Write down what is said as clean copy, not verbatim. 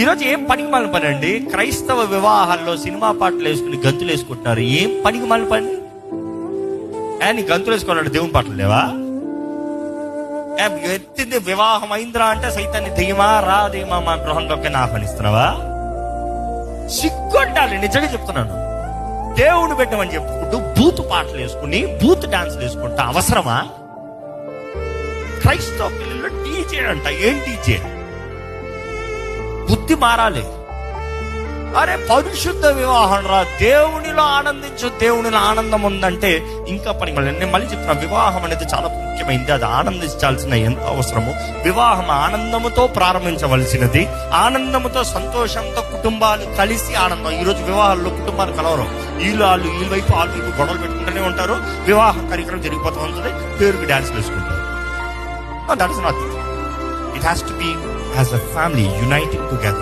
ఈరోజు ఏం పనికిమాలిన పని అండి? క్రైస్తవ వివాహాల్లో సినిమా పాటలు వేసుకుని గంతులు వేసుకుంటున్నారు. ఏం పనికిమాలిన పని? నీ గంతులు వేసుకోవాలంటే దేవుని పాటలు లేవా? ఎత్తింది వివాహం అయిందిరా అంటే సైతాన్ని దెయ్యమా రా దెయ్యమా మా గృహంలోకి ఆహ్వానిస్తున్నావా? సిగ్గుండాలి, నిజంగా చెప్తున్నాను. దేవుని పెట్టమని చెప్పుకుంటూ బూత్ పాటలు వేసుకుని బూత్ డాన్స్లు వేసుకుంటా అవసరమా? క్రైస్తవ పిల్లలు టీచే అంట. ఏం టీచే? బుద్ధి మారాలి. అరే పరిశుద్ధ వివాహం రా, దేవునిలో ఆనందించు. దేవునిలో ఆనందం ఉందంటే ఇంకా పని. నేను మళ్ళీ చెప్తున్నా, వివాహం అనేది చాలా ముఖ్యమైనది. అది ఆనందించాల్సిన ఎంత అవసరము. వివాహం ఆనందముతో ప్రారంభించవలసినది. ఆనందముతో సంతోషంతో కుటుంబాలు కలిసి ఆనందం. ఈరోజు వివాహాల్లో కుటుంబాలు కలవరు. వీళ్ళు వైపు వాళ్ళ వైపు గొడవలు పెట్టుకుంటూనే ఉంటారు. వివాహ కార్యక్రమం జరిగిపోతూ ఉంటుంది, పేరుకి డాన్స్ వేసుకుంటారు. That is not. It has to be as a family uniting together.